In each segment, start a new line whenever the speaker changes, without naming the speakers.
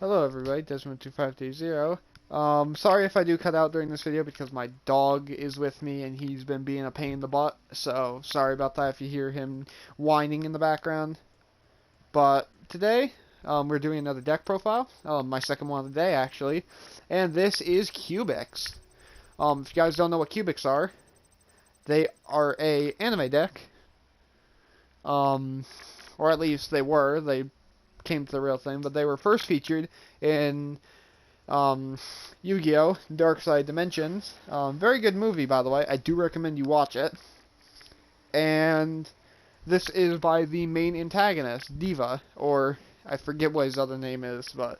Hello everybody, Desmond2530. Sorry if I do cut out during this video because my dog is with me and he's been being a pain in the butt, so sorry about that if you hear him whining in the background. But today, we're doing another deck profile, my second one of the day actually, and this is Cubics. If you guys don't know what Cubics are, they are a anime deck, or at least they came to the real thing, but they were first featured in Yu-Gi-Oh! Dark Side Dimensions. Very good movie, by the way. I do recommend you watch it. And this is by the main antagonist, Diva, or I forget what his other name is, but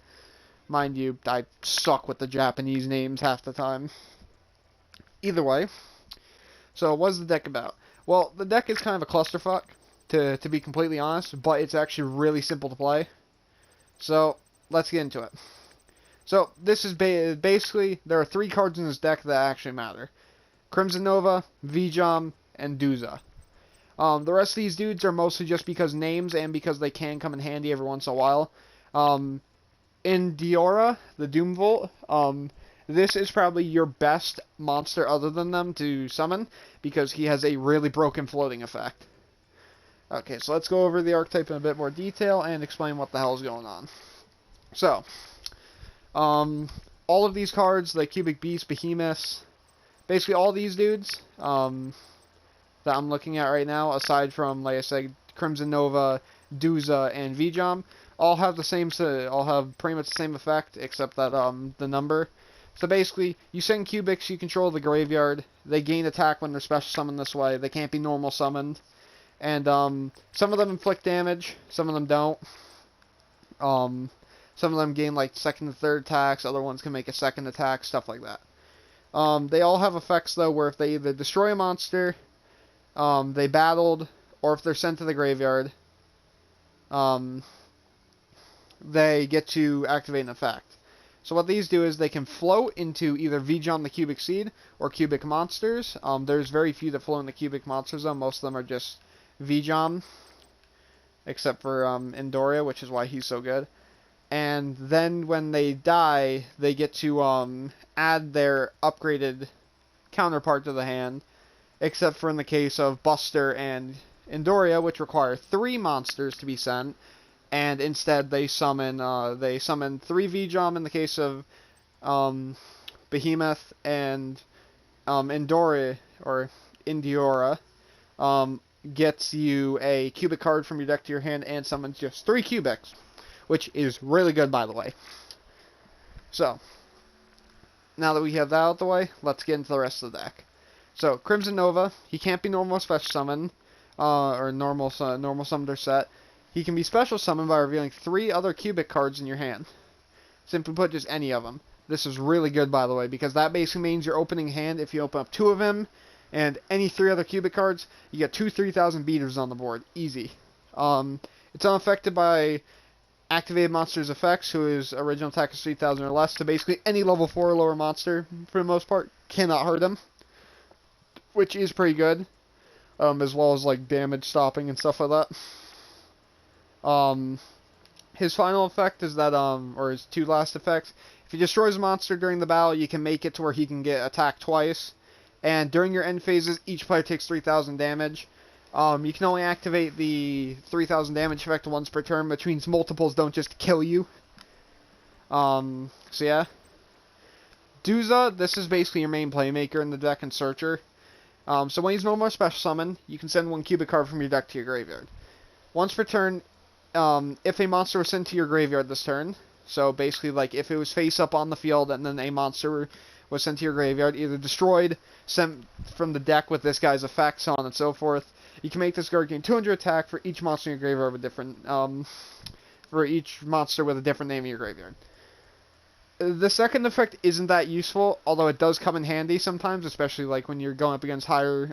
mind you, I suck with the Japanese names half the time. Either way, so what's the deck about? Well, the deck is kind of a clusterfuck, to be completely honest, but it's actually really simple to play. So, let's get into it. So, this is basically, there are 3 cards in this deck that actually matter. Crimson Nova, Yugioh, and Duza. The rest of these dudes are mostly just because names and because they can come in handy every once in a while. In Diora, the Doomvolt, this is probably your best monster other than them to summon, because he has a really broken floating effect. Okay, so let's go over the archetype in a bit more detail and explain what the hell is going on. So, all of these cards, like Cubic Beast, Behemoths, basically all these dudes that I'm looking at right now, aside from, like I said, Crimson Nova, Duza, and Yugioh, all have pretty much the same effect, except that the number. So basically, you send Cubics, you control the graveyard. They gain attack when they're special summoned this way. They can't be normal summoned. And some of them inflict damage, some of them don't. Some of them gain like second and third attacks, other ones can make a second attack, stuff like that. They all have effects though where if they either destroy a monster, they battled, or if they're sent to the graveyard, they get to activate an effect. So what these do is they can float into either Yugioh the Cubic Seed or Cubic Monsters. There's very few that float in the Cubic Monsters though, most of them are just Yugioh, except for Endoria, which is why he's so good. And then when they die, they get to add their upgraded counterpart to the hand, except for in the case of Buster and Endoria, which require 3 monsters to be sent, and instead they summon 3 Yugioh in the case of Behemoth, and Endoria, or Indiora, gets you a Cubic card from your deck to your hand and summons just 3 Cubics, which is really good, by the way. So, now that we have that out of the way, let's get into the rest of the deck. So, Crimson Nova, he can't be normal special summon, or normal summoned or set. He can be special summoned by revealing 3 other Cubic cards in your hand. Simply put, just any of them. This is really good, by the way, because that basically means your opening hand, if you open up 2 of him, and any 3 other Cubic cards, you get 2 3,000 beaters on the board. Easy. It's unaffected by activated monster's effects, whose original attack is 3,000 or less, so basically any level 4 or lower monster, for the most part, cannot hurt him, which is pretty good, as well as like damage stopping and stuff like that. His final effect is that, or his 2 last effects, if he destroys a monster during the battle, you can make it to where he can get attacked twice. And during your end phases, each player takes 3,000 damage. You can only activate the 3,000 damage effect once per turn, which means multiples don't just kill you. So yeah. Duza, this is basically your main playmaker in the deck and searcher. So when he's no more special summon, you can send 1 Cubic card from your deck to your graveyard. Once per turn, if a monster was sent to your graveyard this turn, so basically like if it was face up on the field and then a monster was sent to your graveyard, either destroyed, sent from the deck with this guy's effects, so on and so forth. You can make this card gain 200 attack for each monster in your graveyard with for each monster with a different name in your graveyard. The second effect isn't that useful, although it does come in handy sometimes, especially like when you're going up against higher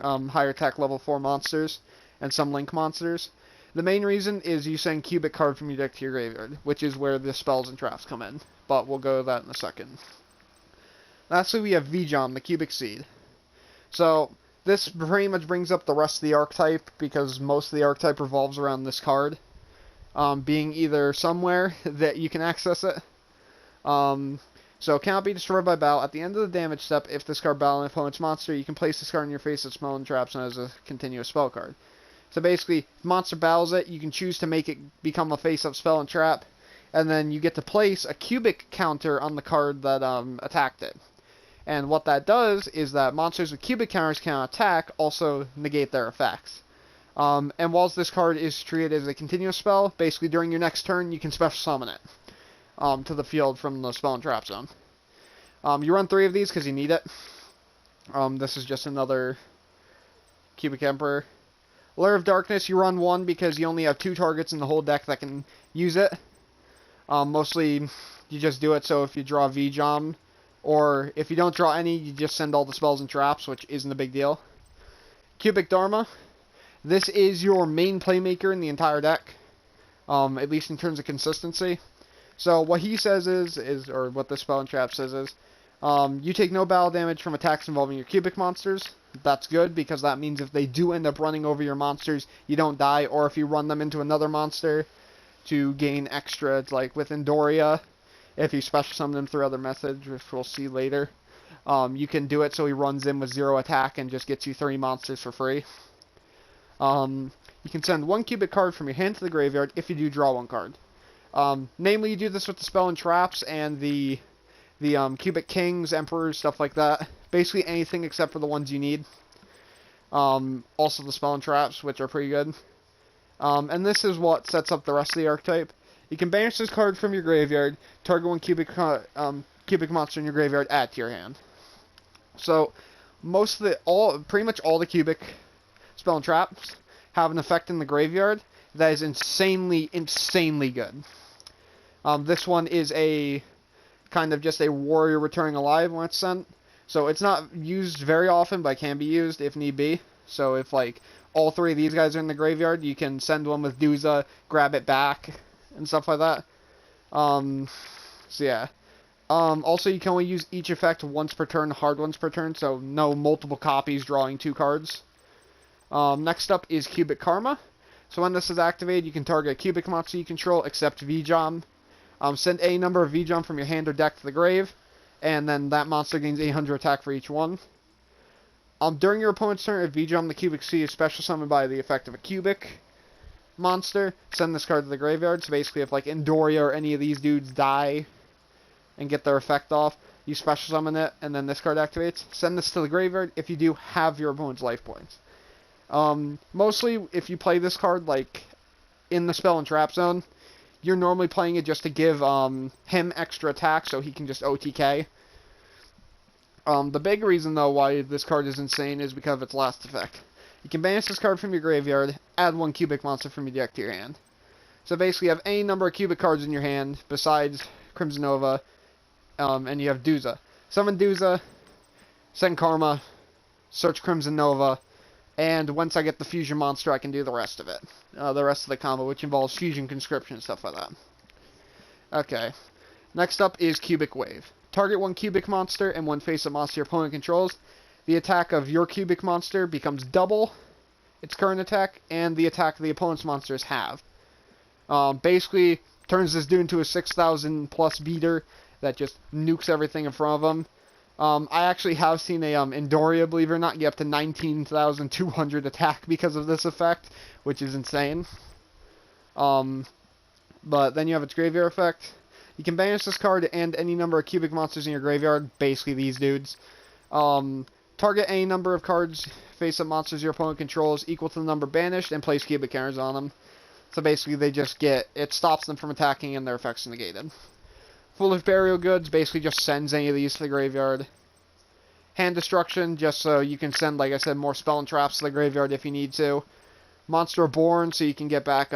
attack level 4 monsters and some link monsters. The main reason is you send Cubic card from your deck to your graveyard, which is where the spells and traps come in, but we'll go to that in a second. Lastly, we have Yugioh, the Cubic Seed. So, this pretty much brings up the rest of the archetype, because most of the archetype revolves around this card. Being either somewhere that you can access it, So cannot be destroyed by battle. At the end of the damage step, if this card battle an opponent's monster, you can place this card in your face of spell and traps and as a continuous spell card. So basically, if monster battles it, you can choose to make it become a face-up spell and trap, and then you get to place a cubic counter on the card that attacked it. And what that does is that monsters with cubic counters cannot attack, also negate their effects. And whilst this card is treated as a continuous spell, basically during your next turn, you can special summon it to the field from the spell and trap zone. You run 3 of these because you need it. This is just another Cubic Emperor. Lair of Darkness, you run 1 because you only have 2 targets in the whole deck that can use it. Mostly, you just do it so if you draw Yugioh, or if you don't draw any, you just send all the spells and traps, which isn't a big deal. Cubic Dharma, this is your main playmaker in the entire deck, at least in terms of consistency. So what he says is or what the spell and trap says is, you take no battle damage from attacks involving your cubic monsters. That's good, because that means if they do end up running over your monsters, you don't die, or if you run them into another monster to gain extra, like with Endoria, if you special summon them through other methods, which we'll see later, you can do it so he runs in with 0 attack and just gets you 3 monsters for free. You can send 1 cubic card from your hand to the graveyard if you do draw 1 card. Namely, you do this with the spell and traps and the cubic kings, emperors, stuff like that. Basically anything except for the ones you need. Also the spell and traps, which are pretty good. And this is what sets up the rest of the archetype. You can banish this card from your graveyard, target 1 cubic monster in your graveyard, add to your hand. So pretty much all the cubic spell and traps have an effect in the graveyard that is insanely good. This one is a kind of just a warrior returning alive when it's sent. So it's not used very often, but it can be used if need be. So if like all 3 of these guys are in the graveyard, you can send one with Duza, grab it back, and stuff like that. So yeah. Also, you can only use each effect once per turn, hard ones per turn, so no multiple copies drawing 2 cards. Next up is Cubic Karma. So when this is activated, you can target a cubic monster you control, except Yugioh. Send a number of Yugioh from your hand or deck to the grave, and then that monster gains 800 attack for each one. During your opponent's turn, if Yugioh the Cubic Sea is special summoned by the effect of a cubic monster, send this card to the graveyard. So basically, if like Endoria or any of these dudes die and get their effect off, you special summon it, and then this card activates. Send this to the graveyard if you do have your opponent's life points. Mostly, if you play this card like in the spell and trap zone, you're normally playing it just to give him extra attack so he can just OTK. The big reason, though, why this card is insane is because of its last effect. You can banish this card from your graveyard, add 1 cubic monster from your deck to your hand. So basically, you have any number of cubic cards in your hand besides Crimson Nova, and you have Duza. Summon Duza, send Karma, search Crimson Nova, and once I get the fusion monster, I can do the rest of it. The rest of the combo, which involves fusion, conscription, and stuff like that. Okay. Next up is Cubic Wave. Target 1 cubic monster and 1 face-up monster your opponent controls. The attack of your cubic monster becomes double its current attack, and the attack of the opponent's monster is halved. Basically, turns this dude into a 6,000 plus beater that just nukes everything in front of him. I actually have seen a Endoria, believe it or not, get up to 19,200 attack because of this effect, which is insane. But then you have its graveyard effect. You can banish this card and any number of cubic monsters in your graveyard, basically these dudes. Target any number of cards, face-up monsters your opponent controls, equal to the number banished, and place cubic counters on them. So basically they just it stops them from attacking and their effects are negated. Foolish Burial Goods basically just sends any of these to the graveyard. Hand Destruction, just so you can send, like I said, more spell and traps to the graveyard if you need to. Monster Reborn, so you can get back,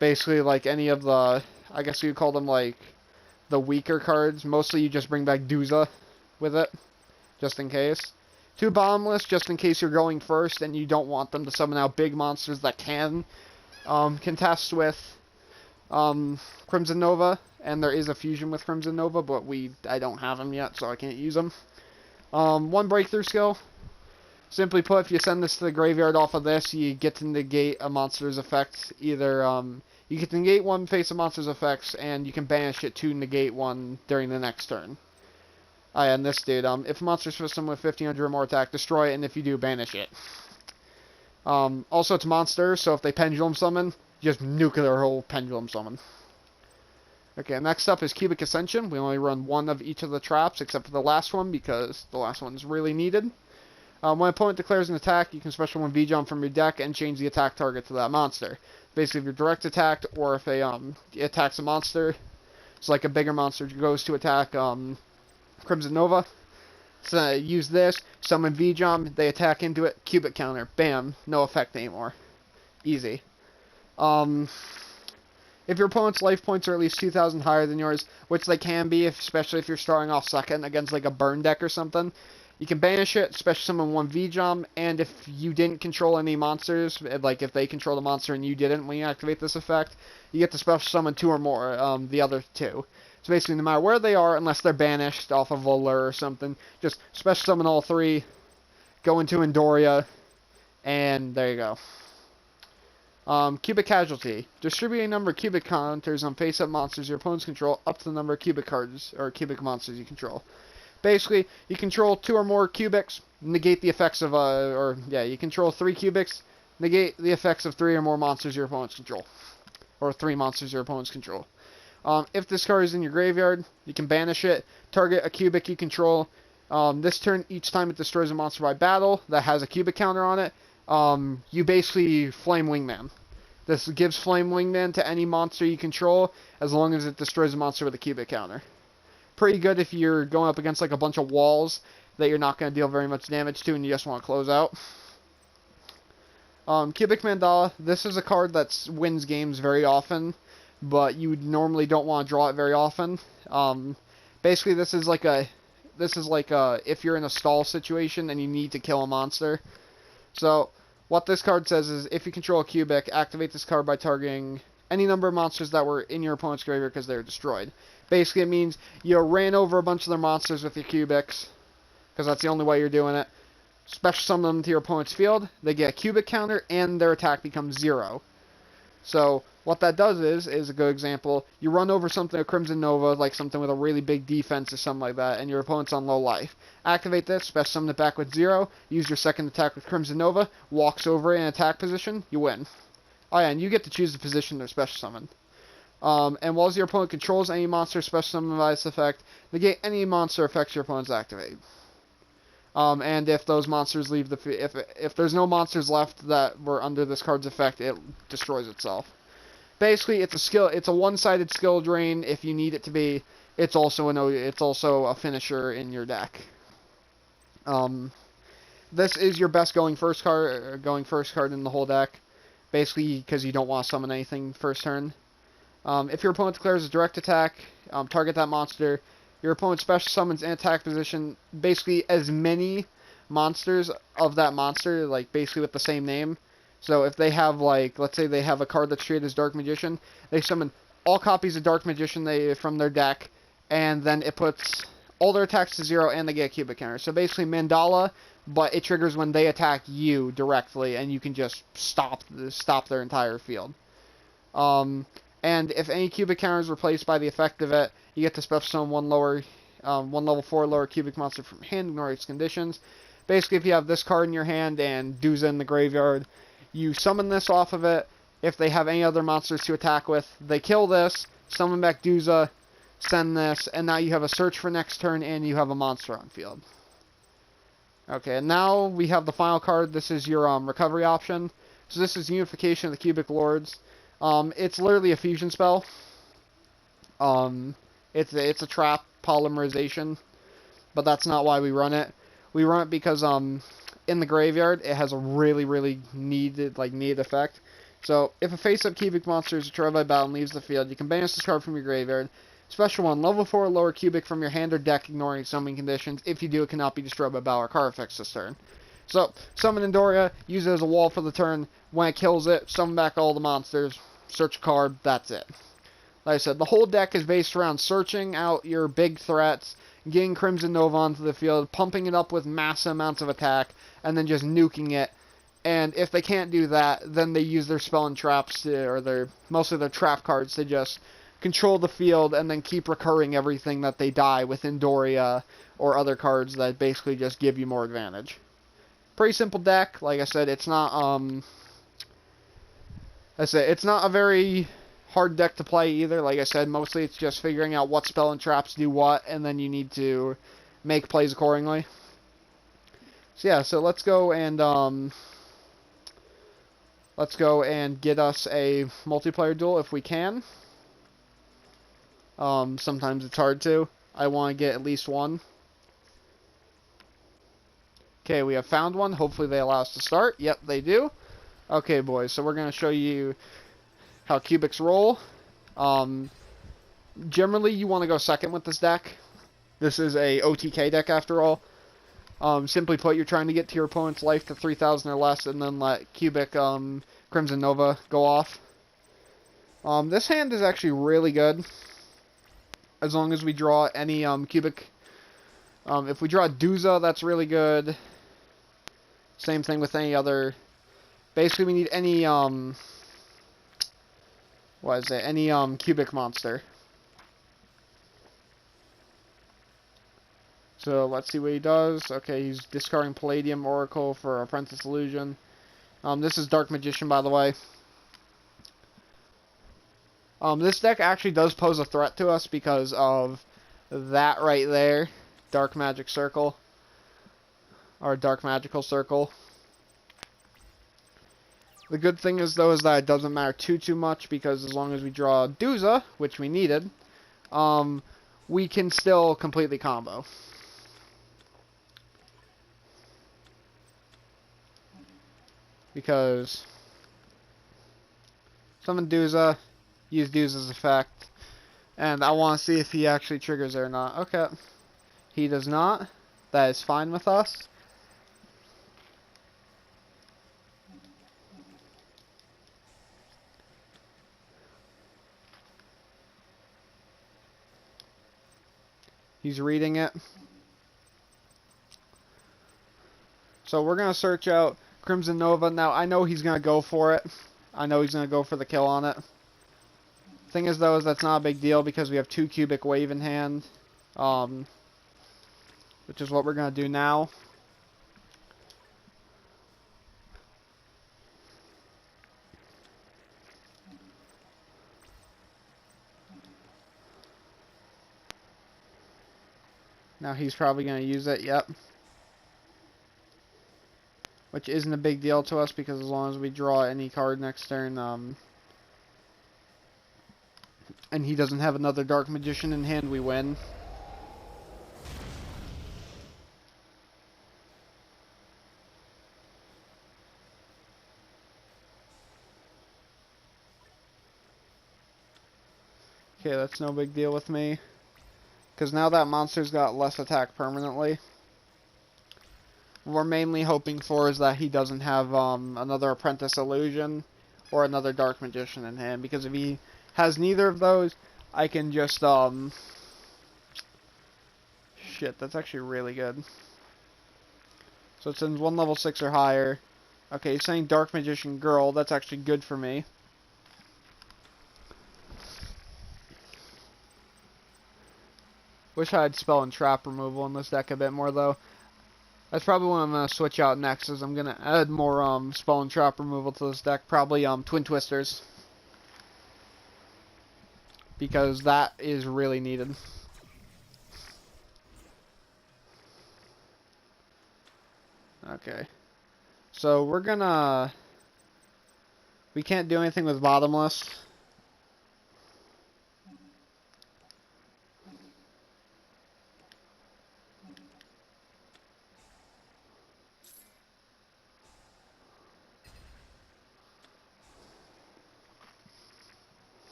basically, like, any of the, I guess you would call them, like, the weaker cards. Mostly you just bring back Duza with it, just in case. 2 Bottomless, just in case you're going first and you don't want them to summon out big monsters that can contest with Crimson Nova, and there is a fusion with Crimson Nova, but I don't have them yet, so I can't use them. 1 Breakthrough Skill. Simply put, if you send this to the graveyard off of this, you get to negate a monster's effect, either You can negate one face-up monster's effects, and you can banish it to negate one during the next turn. Oh yeah, and this dude, if a monster system with 1500 or more attack, destroy it, and if you do, banish it. Also, it's monster, so if they pendulum summon, just nuke their whole pendulum summon. Okay, next up is Cubic Ascension. We only run one of each of the traps, except for the last one, because the last one is really needed. When an opponent declares an attack, you can special one V-Jump from your deck and change the attack target to that monster. Basically, if you're direct attacked, or if it attacks a monster, it's like a bigger monster goes to attack Crimson Nova. So use this, summon V-Jump, they attack into it, Cubic counter, bam, no effect anymore. Easy. If your opponent's life points are at least 2,000 higher than yours, which they can be, especially if you're starting off second against like a burn deck or something, you can banish it, special summon one V-Jump, and if you didn't control any monsters, like if they control the monster and you didn't when you activate this effect, you get to special summon 2 or more, the other 2. So basically, no matter where they are, unless they're banished off of a lure or something, just special summon all 3, go into Endoria, and there you go. Cubic Casualty. Distribute a number of cubic counters on face-up monsters your opponents control up to the number of cubic cards, or cubic monsters you control. Basically, you control 2 or more cubics, negate the effects of, you control 3 cubics, negate the effects of 3 or more monsters your opponents control. Or 3 monsters your opponents control. If this card is in your graveyard, you can banish it, target a cubic you control. This turn, each time it destroys a monster by battle that has a cubic counter on it, you basically Flame Wingman. This gives Flame Wingman to any monster you control, as long as it destroys a monster with a cubic counter. Pretty good if you're going up against like a bunch of walls that you're not going to deal very much damage to and you just want to close out. Cubic Mandala. This is a card that wins games very often, but you normally don't want to draw it very often. Basically, this is like if you're in a stall situation and you need to kill a monster. So what this card says is, if you control a cubic, activate this card by targeting any number of monsters that were in your opponent's graveyard because they were destroyed. Basically, it means you ran over a bunch of their monsters with your cubics, because that's the only way you're doing it. Special summon them to your opponent's field. They get a cubic counter, and their attack becomes 0. So what that does is a good example. You run over something with Crimson Nova, like something with a really big defense or something like that, and your opponent's on low life. Activate this, special summon it back with 0, use your second attack with Crimson Nova, walks over in attack position, you win. Oh yeah, and you get to choose the position they're special summoned. And while your opponent controls any monster special summoned by this effect, negate any monster effects your opponents activate. And if those monsters leave the if there's no monsters left that were under this card's effect, it destroys itself. Basically, it's a one-sided skill drain if you need it to be. It's also a finisher in your deck. This is your best going first card in the whole deck. Basically, because you don't want to summon anything first turn. If your opponent declares a direct attack, target that monster. Your opponent special summons an attack position, basically as many monsters of that monster, like basically with the same name. So if they have, like, let's say they have a card that's treated as Dark Magician, they summon all copies of Dark Magician from their deck, and then it puts all their attacks to 0 and they get a cubic counter. So basically Mandala, but it triggers when they attack you directly, and you can just stop their entire field. And if any cubic counter is replaced by the effect of it, you get to special summon one level 4 lower cubic monster from hand, ignore its conditions. Basically, if you have this card in your hand and Duza in the graveyard, you summon this off of it. If they have any other monsters to attack with, they kill this, summon back Duza, send this, and now you have a search for next turn and you have a monster on field. Okay, and now we have the final card. This is your recovery option. So this is Unification of the Cubic Lords. It's literally a fusion spell. It's a trap polymerization, but that's not why we run it. We run it because in the graveyard it has a really needed effect. So if a face-up cubic monster is destroyed by battle and leaves the field, you can banish this card from your graveyard. Special one, level 4 lower cubic from your hand or deck, ignoring summoning conditions. If you do, it cannot be destroyed by battle or card effects this turn. So summon Endoria, use it as a wall for the turn. When it kills it, summon back all the monsters, search a card, that's it. Like I said, the whole deck is based around searching out your big threats, getting Crimson Nova onto the field, pumping it up with massive amounts of attack, and then just nuking it And if they can't do that, then they use their spell and traps or mostly their trap cards to just control the field and then keep recurring everything that they die within Doria or other cards that basically just give you more advantage. Pretty simple deck. Like I said, it's not it's not a very hard deck to play either. Like I said, mostly it's just figuring out what spell and traps do what, and then you need to make plays accordingly. So yeah, so let's go and get us a multiplayer duel if we can. Sometimes it's hard to. I want to get at least one. Okay, we have found one. Hopefully they allow us to start. Yep, they do. Okay, boys, so we're going to show you how cubics roll. Generally, you want to go second with this deck. This is a OTK deck after all. Simply put, you're trying to get to your opponent's life to 3,000 or less and then let Cubic Crimson Nova go off. This hand is actually really good. As long as we draw any Cubic. If we draw Duza, that's really good. Same thing with any other. Basically, we need any any Cubic monster. So let's see what he does. Okay, he's discarding Palladium Oracle for Apprentice Illusion. This is Dark Magician, by the way. This deck actually does pose a threat to us because of that right there. Dark Magic Circle. Or Dark Magical Circle. The good thing is, though, is that it doesn't matter too much because as long as we draw Duza, which we needed, we can still completely combo. Because summon Duza, use Duza's effect, and I want to see if he actually triggers it or not. Okay, he does not. That is fine with us. He's reading it. So we're going to search out Crimson Nova. Now, I know he's going to go for it. I know he's going to go for the kill on it. Thing is, though, is that's not a big deal because we have 2 Cubic Wave in hand. Which is what we're going to do now. Now he's probably going to use it, yep. Which isn't a big deal to us because as long as we draw any card next turn, and he doesn't have another Dark Magician in hand, we win. Okay, that's no big deal with me. Because now that monster's got less attack permanently. What we're mainly hoping for is that he doesn't have another Apprentice Illusion or another Dark Magician in hand. Because if he has neither of those, I can just, shit, that's actually really good. So it sends 1 level 6 or higher. Okay, he's saying Dark Magician Girl. That's actually good for me. Wish I had spell and trap removal in this deck a bit more, though. That's probably what I'm going to switch out next, is I'm going to add more spell and trap removal to this deck. Probably Twin Twisters. Because that is really needed. Okay. So we're going to... We can't do anything with Bottomless.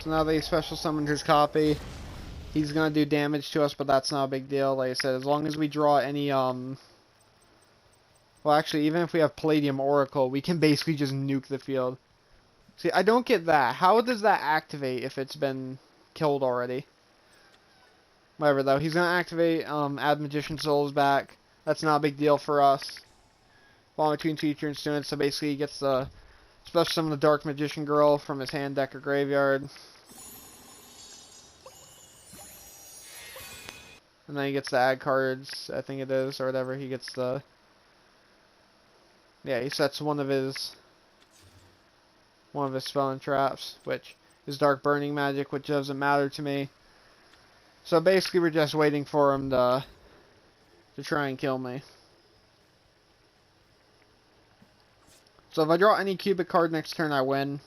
So now that he special summoned his copy, he's going to do damage to us, but that's not a big deal. Like I said, as long as we draw any, well, actually, even if we have Palladium Oracle, we can basically just nuke the field. See, I don't get that. How does that activate if it's been killed already? Whatever, though. He's going to activate, add Magician Souls back. That's not a big deal for us. Bond between teacher and student, so basically he gets the special summon the Dark Magician Girl from his hand deck or graveyard. And then he gets to add cards, I think it is, or whatever. He gets the... Yeah, he sets one of his spell and traps, which is Dark Burning Magic, which doesn't matter to me. So basically we're just waiting for him to try and kill me. So if I draw any Cubic card next turn, I win.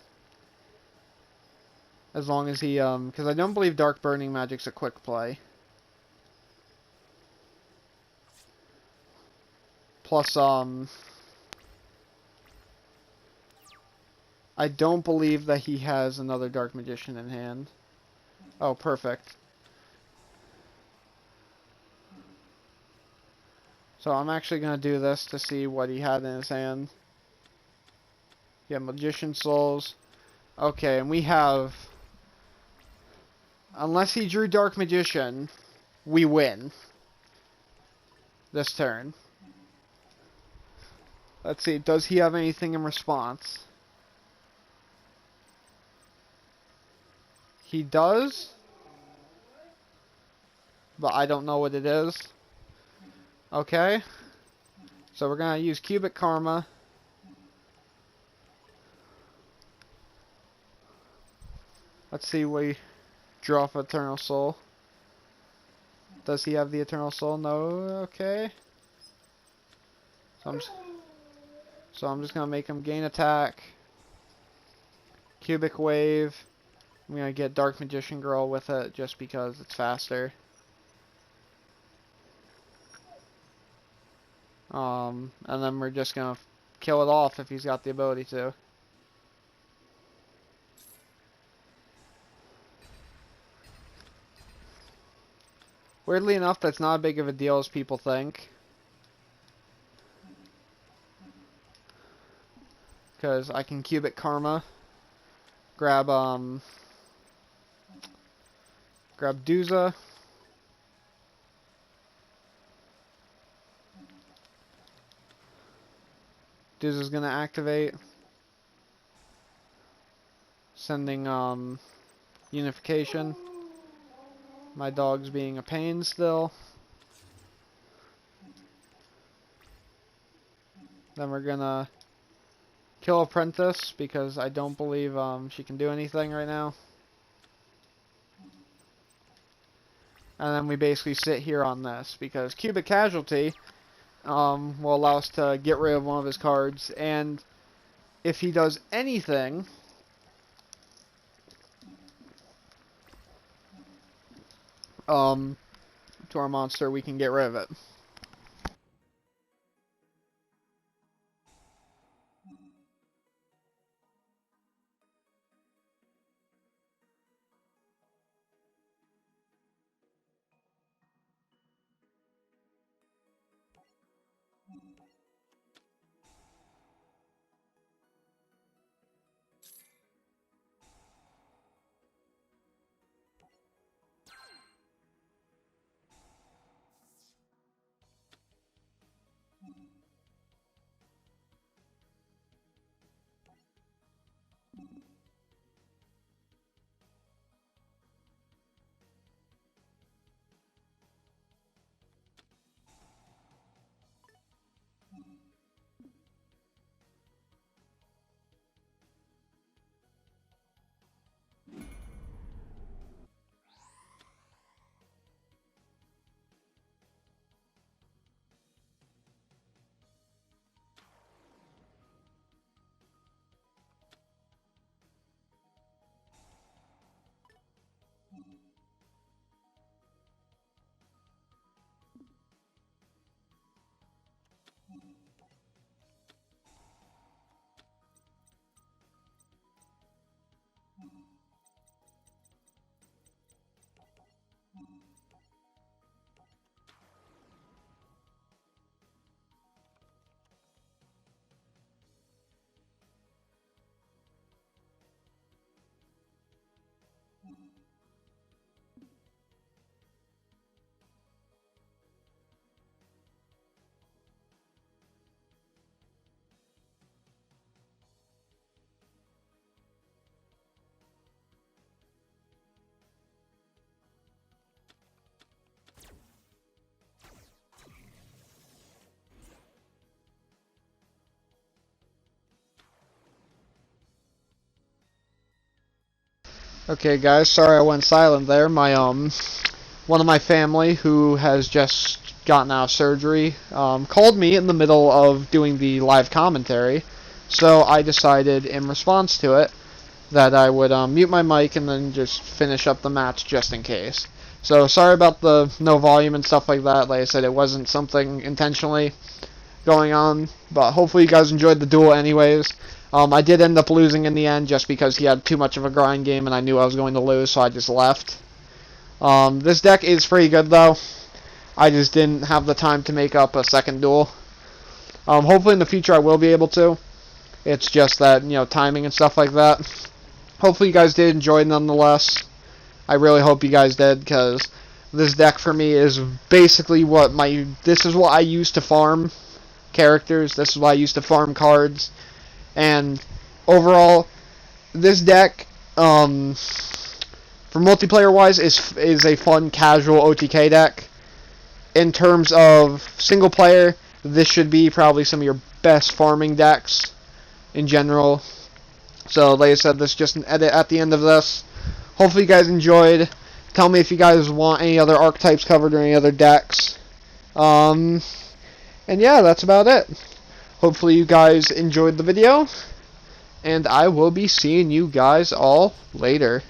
As long as he, because I don't believe Dark Burning Magic's a quick play. Plus, I don't believe that he has another Dark Magician in hand. Oh, perfect. So I'm actually going to do this to see what he had in his hand. Yeah, Magician Souls. Okay, and we have... Unless he drew Dark Magician, we win. This turn. Let's see, does he have anything in response? He does. But I don't know what it is. Okay. So we're going to use Cubic Karma. Let's see, we draw for Eternal Soul. Does he have the Eternal Soul? No. Okay. So I'm just going to make him gain attack. Cubic Wave. I'm going to get Dark Magician Girl with it just because it's faster. And then we're just going to kill it off if he's got the ability to. Weirdly enough, that's not as big of a deal as people think. Because I can Cubic Karma. Grab Duza. Duza's gonna activate. Sending Unification. My dog's being a pain still. Then we're gonna kill Apprentice because I don't believe she can do anything right now. And then we basically sit here on this because Cubic Casualty will allow us to get rid of one of his cards, and if he does anything to our monster, we can get rid of it. Okay, guys, sorry I went silent there. My one of my family who has just gotten out of surgery called me in the middle of doing the live commentary, so I decided in response to it that I would mute my mic and then just finish up the match just in case. So sorry about the no volume and stuff like that. Like I said, it wasn't something intentionally going on, but hopefully you guys enjoyed the duel anyways. I did end up losing in the end just because he had too much of a grind game and I knew I was going to lose, so I just left. This deck is pretty good though. I just didn't have the time to make up a second duel. Hopefully in the future I will be able to. It's just that, timing and stuff like that. Hopefully you guys did enjoy nonetheless. I really hope you guys did, because this deck for me is basically this is what I use to farm characters. This is what I use to farm cards. And overall, this deck, for multiplayer wise, is a fun casual OTK deck. In terms of single player, this should be probably some of your best farming decks in general. So, like I said, this is just an edit at the end of this. Hopefully you guys enjoyed. Tell me if you guys want any other archetypes covered or any other decks. And yeah, that's about it. Hopefully you guys enjoyed the video, and I will be seeing you guys all later.